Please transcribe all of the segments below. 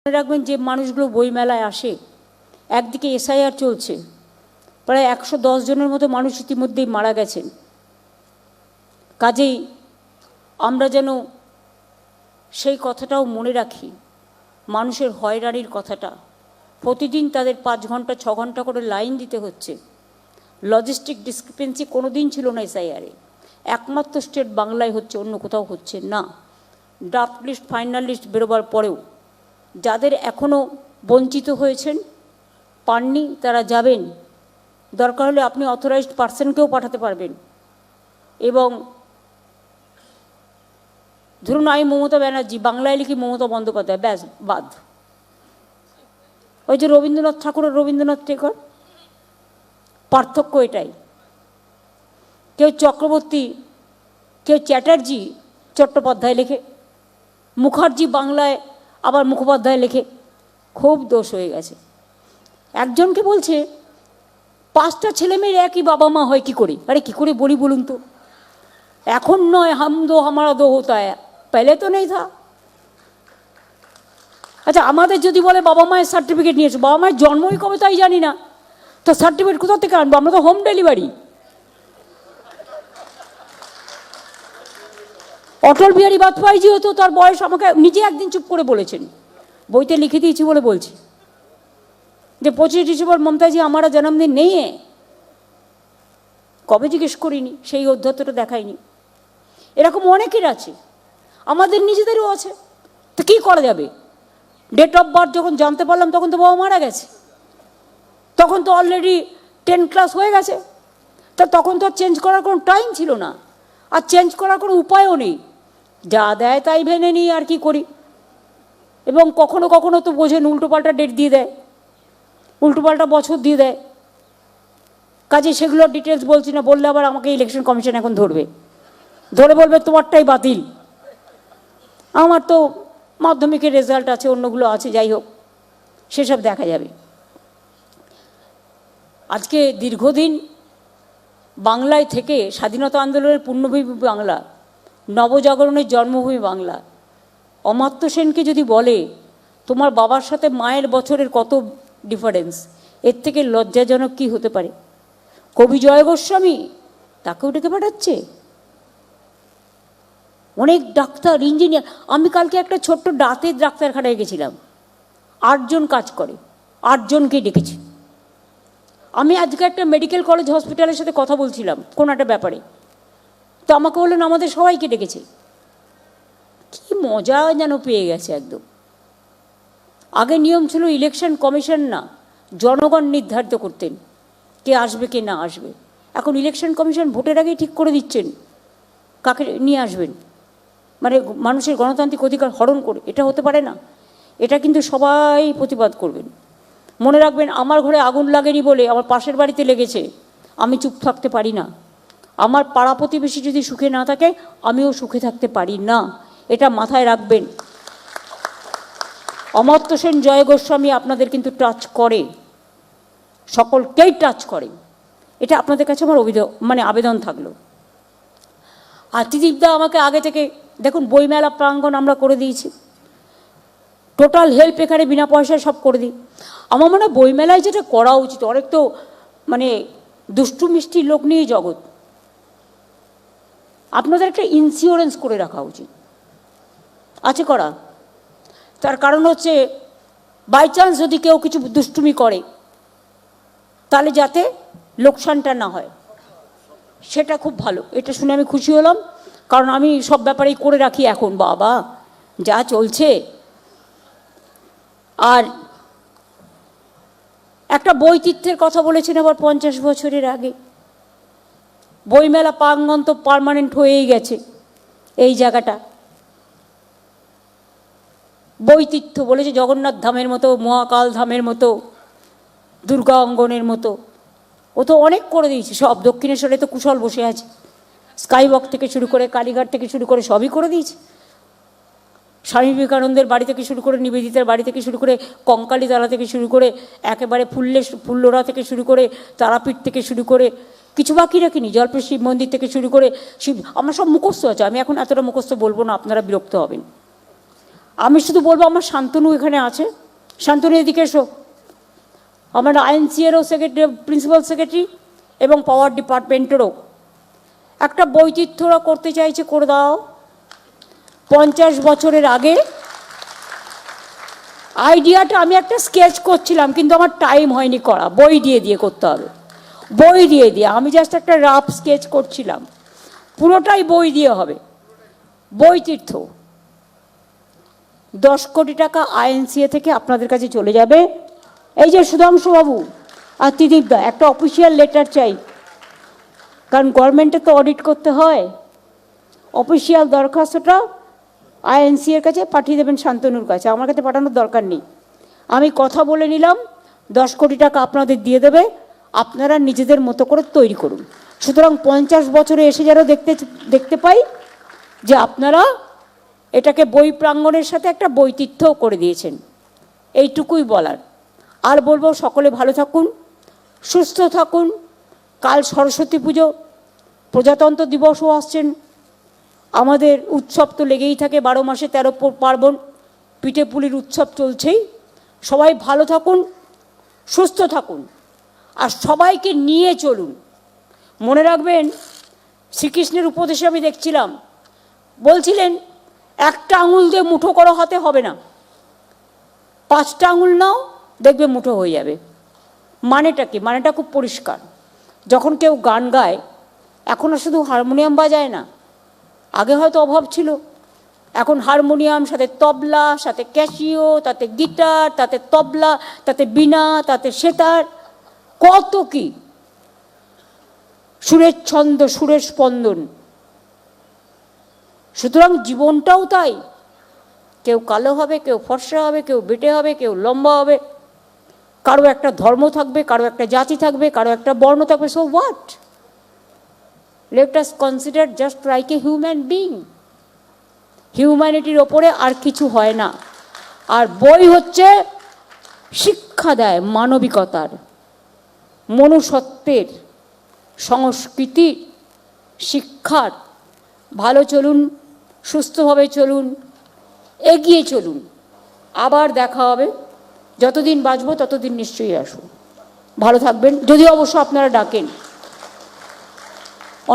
রাখবেন যে মানুষগুলো বইমেলায় আসে, একদিকে এসআইআর চলছে, প্রায় 110 জনের মতো মানুষ ইতিমধ্যেই মারা গেছেন। কাজেই আমরা যেন সেই কথাটাও মনে রাখি, মানুষের হয়রানির কথাটা। প্রতিদিন তাদের 5 ঘন্টা 6 ঘন্টা করে লাইন দিতে হচ্ছে। লজিস্টিক ডিসক্রিপেন্সি কোনো দিন ছিল না এসআইআরে, একমাত্র স্টেট বাংলায় হচ্ছে, অন্য কোথাও হচ্ছে না। ড্রাফট লিস্ট ফাইনাল লিস্ট বেরোবার পরেও যাদের এখনও বঞ্চিত হয়েছেন, পাননি, তারা যাবেন। দরকার হলে আপনি অথরাইজড পার্সনকেও পাঠাতে পারবেন। এবং ধরুন আমি মমতা ব্যানার্জি, বাংলায় লিখি মমতা বন্দ্যোপাধ্যায়, ব্যাস বাদ। ওই যে রবীন্দ্রনাথ ঠাকুরের রবীন্দ্রনাথ টেগর, পার্থক্য এটাই। কেউ চক্রবর্তী, কেউ চ্যাটার্জি চট্টোপাধ্যায় লেখে, মুখার্জি বাংলায় আবার মুখোপাধ্যায় লেখে। খুব দোষ হয়ে গেছে। একজনকে বলছে 5টা ছেলেমেয়ের একই বাবা মা হয় কি করে? আরে কি করে বলি বলুন তো? এখন নয়, হাম দো হামারা দো হতা হ্যায়, পেলে তো নেই থা। আচ্ছা, আমাদের যদি বলে বাবা মায়ের সার্টিফিকেট নিয়েছো, বাবা মায়ের জন্মই কবে তাই জানি না, তো সার্টিফিকেট কোথা থেকে আনবো? আমরা তো হোম ডেলিভারি। অটল বিহারী বাজপেয়ীজি হতো, তার বয়স আমাকে নিজে একদিন চুপ করে বলেছেন, বইতে লিখে দিয়েছি বলে বলছি, যে 25 ডিসেম্বর মমতাজি हमारा जन्मदिन नहीं है। কবে জিজ্ঞেস করিনি, সেই অধ্যত্তটা দেখায়নি। এরকম অনেকের আছে, আমাদের নিজেদেরও আছে। তো কী করা যাবে? ডেট অফ বার্থ যখন জানতে পারলাম তখন তো বাবা মারা গেছে, তখন তো অলরেডি 10 ক্লাস হয়ে গেছে। তা তখন তো চেঞ্জ করার কোনো টাইম ছিল না, আর চেঞ্জ করার কোনো উপায়ও নেই। যা দেয় তাই ভেনে নিই, আর কি করি। এবং কখনো কখনো তো বোঝেন উল্টোপাল্টা ডেট দিয়ে দেয়, উল্টোপাল্টা বছর দিয়ে দেয়। কাজে সেগুলোর ডিটেলস বলছি না, বললে আবার আমাকে ইলেকশন কমিশন এখন ধরবে, ধরে বলবে তোমারটাই বাতিল। আমার তো মাধ্যমিকের রেজাল্ট আছে, অন্যগুলো আছে, যাই হোক সেসব দেখা যাবে। আজকে দীর্ঘদিন বাংলায় থেকে স্বাধীনতা আন্দোলনের পূর্ণভূমি বাংলা, নবজাগরণের জন্মভূমি বাংলা, অমাত্য সেনকে যদি বলে তোমার বাবার সাথে মায়ের বছরের কত ডিফারেন্স, এর থেকে লজ্জাজনক কি হতে পারে? কবি জয় গোস্বামী, তাকেও ডেকে পাঠাচ্ছে। অনেক ডাক্তার, ইঞ্জিনিয়ার। আমি কালকে একটা ছোট্ট দাঁতের ডাক্তারখানায় গেছিলাম, 8 জন কাজ করে, 8 জনকে ডেকেছি। আমি আজকে একটা মেডিকেল কলেজ হসপিটালের সাথে কথা বলছিলাম কোনো একটা ব্যাপারে, তো আমাকে বললেন আমাদের সবাইকে ডেকেছে। কি মজা যেন পেয়ে গেছে একদম। আগে নিয়ম ছিল ইলেকশন কমিশন না, জনগণ নির্ধারিত করতেন কে আসবে কে না আসবে। এখন ইলেকশন কমিশন ভোটের আগেই ঠিক করে দিচ্ছেন কাকে নিয়ে আসবেন, মানে মানুষের গণতান্ত্রিক অধিকার হরণ করে। এটা হতে পারে না, এটা কিন্তু সবাই প্রতিবাদ করবেন। মনে রাখবেন, আমার ঘরে আগুন লাগেনি বলে আমার পাশের বাড়িতে লেগেছে, আমি চুপ থাকতে পারি না। আমার পাড়া প্রতিবেশী যদি সুখে না থাকে, আমিও সুখে থাকতে পারি না, এটা মাথায় রাখবেন। অমর্ত্য সেন, জয় গোস্বামী আপনাদের কিন্তু টাচ করে, সকলকেই টাচ করে। এটা আপনাদের কাছে আমার আবেদন থাকলো। আর ত্রিদীপদা আমাকে আগে থেকে, দেখুন বইমেলা প্রাঙ্গণ আমরা করে দিয়েছি, টোটাল হেল্প এখানে বিনা পয়সায় সব করে দিই। আমার মনে হয় বইমেলায় যেটা করা উচিত, অনেক তো দুষ্টু মিষ্টি লোক নিয়েই জগৎ, আপনাদের একটা ইন্স্যুরেন্স করে রাখা উচিত। আছে করা? তার কারণ হচ্ছে বাই চান্স যদি কেউ কিছু দুষ্টুমি করে, তাহলে যাতে লোকসানটা না হয়, সেটা খুব ভালো। এটা শুনে আমি খুশি হলাম, কারণ আমি সব ব্যাপারেই করে রাখি এখন, বাবা যা চলছে। আর একটা বৈচিত্র্যের কথা বলেছেন আবার 50 বছরের আগে। বইমেলা প্রাঙ্গণ তো পার্মানেন্ট হয়েই গেছে এই জায়গাটা। বৈচিত্র্য বলেছে জগন্নাথ ধামের মতো, মহাকাল ধামের মতো, দুর্গা অঙ্গনের মতো, ও তো অনেক করে দিয়েছে সব। দক্ষিণেশ্বরে তো কুশল বসে আছে, স্কাইওয়াক থেকে শুরু করে কালীঘাট থেকে শুরু করে সবই করে দিয়েছে। স্বামী বিবেকানন্দের বাড়ি থেকে শুরু করে, নিবেদিতার বাড়ি থেকে শুরু করে, কঙ্কালীতলা থেকে শুরু করে, একেবারে ফুল্লোরা থেকে শুরু করে, তারাপীঠ থেকে শুরু করে, কিছু বাকি রাখিনি, জলপেশ শিব মন্দির থেকে শুরু করে আমার সব মুখস্থ আছে। আমি এখন এতটা মুখস্থ বলবো না, আপনারা বিরক্ত হবেন। আমি শুধু বলবো আমার শান্তনু এখানে আছে, শান্তনু এদিকে এসো। আমার আইএনসিএরও সেক্রেটারি, প্রিন্সিপাল সেক্রেটারি এবং পাওয়ার ডিপার্টমেন্টেরও একটা বৈচিত্র্যরা করতে চাইছে, করে দাও। 50 বছরের আগে আইডিয়াটা আমি একটা স্কেচ করছিলাম, কিন্তু আমার টাইম হয়নি করা, বই দিয়ে করতে হবে, বই দিয়ে আমি জাস্ট একটা রাফ স্কেচ করছিলাম, পুরোটাই বই দিয়ে হবে। বৈতীর্থ 10 কোটি টাকা আইএনসিএ থেকে আপনাদের কাছে চলে যাবে। এই যে সুধাংশুবাবু আর ত্রিদীপদা, একটা অফিসিয়াল লেটার চাই, কারণ গভর্নমেন্টে তো অডিট করতে হয়। অফিসিয়াল দরখাস্তটা আইএনসি এর কাছে পাঠিয়ে দেবেন, শান্তনুর কাছে, আমার কাছে পাঠানোর দরকার নেই। আমি কথা বলে নিলাম, 10 কোটি টাকা আপনাদের দিয়ে দেবে, আপনারা নিজেদের মতো করে তৈরি করুন। সুতরাং 50 বছরে এসে যারা দেখতে পাই যে আপনারা এটাকে বই প্রাঙ্গণের সাথে একটা বৈচিত্র্যও করে দিয়েছেন, এইটুকুই বলার। আর বলবো সকলে ভালো থাকুন, সুস্থ থাকুন। কাল সরস্বতী পুজো, প্রজাতন্ত্র দিবসও আসছেন, আমাদের উৎসব তো লেগেই থাকে, 12 মাসে 13 পার্বণ, পিঠে পুলির উৎসব চলছেই। সবাই ভালো থাকুন, সুস্থ থাকুন, আর সবাইকে নিয়ে চলুন। মনে রাখবেন, শ্রীকৃষ্ণের উপদেশে আমি দেখছিলাম, বলছিলেন একটা আঙুল দিয়ে মুঠো করো হাতে হবে না, 5টা আঙুল নাও, দেখবে মুঠো হয়ে যাবে। মানেটা কি? মানেটা খুব পরিষ্কার। যখন কেউ গান গায়, এখন আর শুধু হারমোনিয়াম বাজায় না, আগে হয়তো অভাব ছিল, এখন হারমোনিয়াম, সাথে তবলা, সাথে ক্যাসিও, তাতে গিটার, তাতে তবলা, তাতে বীণা, তাতে সেতার, কত কি, সুরের ছন্দ, সুরের স্পন্দন। সুতরাং জীবনটাও তাই, কেউ কালো হবে, কেউ ফর্সা হবে, কেউ বেটে হবে, কেউ লম্বা হবে, কারো একটা ধর্ম থাকবে, কারো একটা জাতি থাকবে, কারো একটা বর্ণ থাকবে। So what? Let us consider just like a human being. হিউম্যানিটির ওপরে আর কিছু হয় না। আর বই হচ্ছে শিক্ষা দেয় মানবিকতার, মনুষ্যত্বের, সংস্কৃতির, শিক্ষার। ভালো চলুন, সুস্থভাবে চলুন, এগিয়ে চলুন। আবার দেখা হবে, যতদিন বাঁচবো ততদিন নিশ্চয়ই আসুন। ভালো থাকবেন, যদি অবশ্য আপনারা ডাকেন।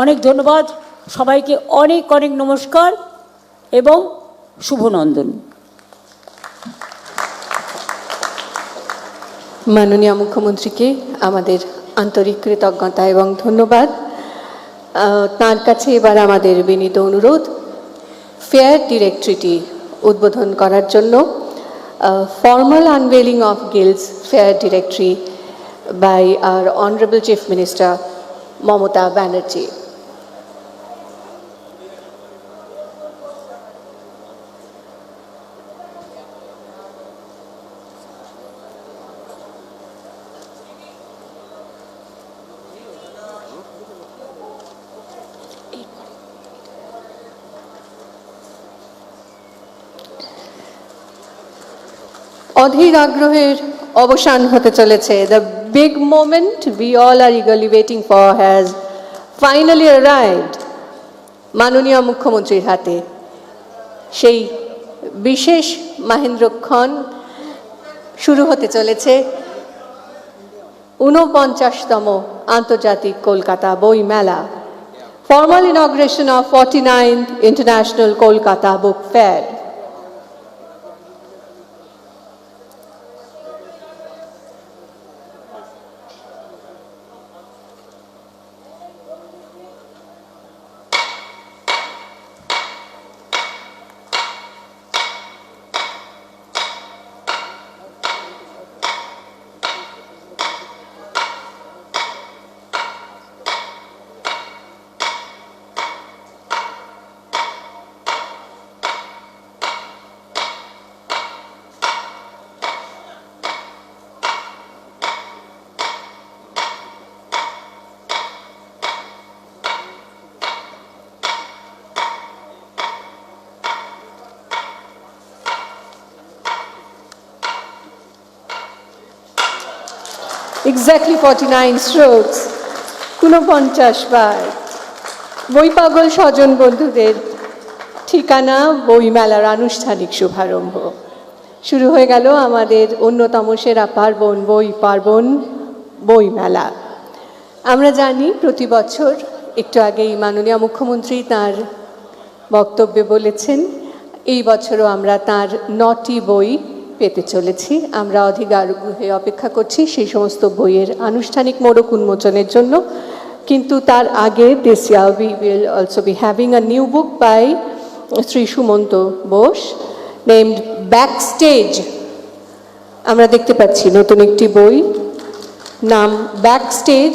অনেক ধন্যবাদ সবাইকে, অনেক অনেক নমস্কার এবং শুভনন্দন। মাননীয় মুখ্যমন্ত্রীকে আমাদের আন্তরিক কৃতজ্ঞতা এবং ধন্যবাদ। তার কাছে এবার আমাদের বিনীত অনুরোধ, ফেয়ার ডিরেক্টরিটি উদ্বোধন করার জন্য। Formal unveiling of Guild's fair directory by our honourable chief minister Mamata Banerjee. অধীর আগ্রহের অবসান হতে চলেছে। The big moment we all are eagerly waiting for has finally arrived মাননীয় মুখ্যমন্ত্রীর হাতে। সেই বিশেষ মাহেন্দ্রক্ষণ শুরু হতে চলেছে 49তম আন্তর্জাতিক কলকাতা বই মেলা। Formal inauguration of 49th International Kolkata Book Fair. Exactly 49 strokes. 49 বার। বই পাগল স্বজন বন্ধুদের ঠিকানা বইমেলার আনুষ্ঠানিক শুভারম্ভ। শুরু হয়ে গেল আমাদের অন্যতম সেরা পার্বণ বইমেলা। আমরা জানি প্রতি বছর, একটু আগেই মাননীয় মুখ্যমন্ত্রী তার বক্তব্যে বলেছেন, এই বছরও আমরা তার 9টি বই পেতে চলেছি। আমরা অধীর আগ্রহে অপেক্ষা করছি সেই সমস্ত বইয়ের আনুষ্ঠানিক মোড়ক উন্মোচনের জন্য। কিন্তু তার আগে this year we will also be having a new book by Sri Sumanto Bose named Backstage. আমরা দেখতে পাচ্ছি নতুন একটি বই, নাম ব্যাকস্টেজ,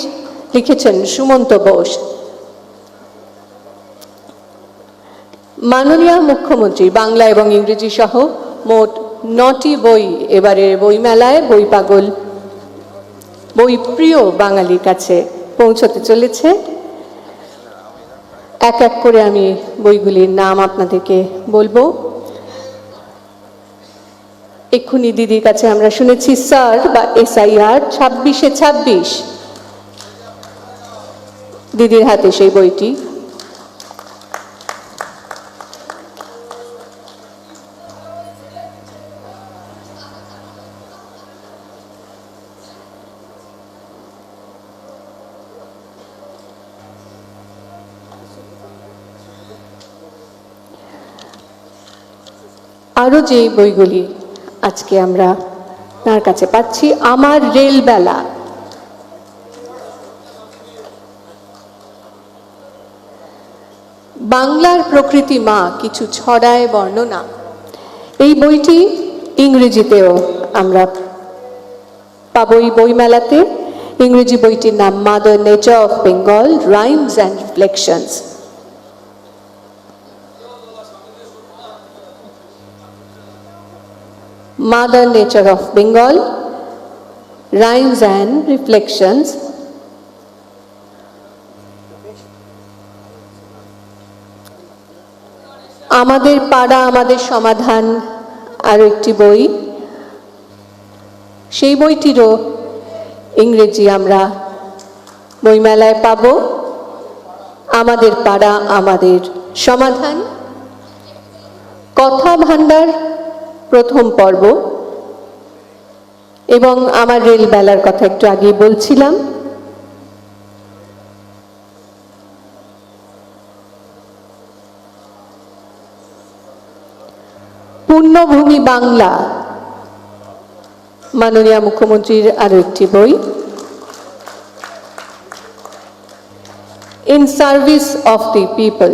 লিখেছেন সুমন্ত বোস। মাননীয় মুখ্যমন্ত্রী বাংলা এবং ইংরেজি সহ মোট 9টি বই এবারের বইমেলায় বই পাগল বই প্রিয় বাঙালির কাছে পৌঁছতে চলেছে। এক এক করে আমি বইগুলির নাম আপনাদেরকে বলবো। এক্ষুনি দিদির কাছে আমরা শুনেছি স্যার বা SIR 26-26, দিদির হাতে সেই বইটি। আরো যে বইগুলি আজকে আমরা তার কাছে পাচ্ছি, আমার রেলবেলা, বাংলার প্রকৃতি মা কিছু ছড়ায় বর্ণনা। এই বইটি ইংরেজিতেও আমরা পাবো এই বইমেলাতে। ইংরেজি বইটির নাম mother nature of Bengal, rhymes and reflections. Mother Nature of Bengal, Rhymes and Reflections. আমাদের পাড়া আমাদের সমাধান আরো একটি বই, সেই বইটিরও ইংরেজি আমরা বইমেলায় পাব। আমাদের পাড়া আমাদের সমাধান, কথা ভান্ডার প্রথম পর্ব, এবং আমার রেলবেলার কথা একটু আগেই বলছিলাম। পুণ্যভূমি বাংলা, মাননীয় মুখ্যমন্ত্রীর আরো একটি বই। In service of the people,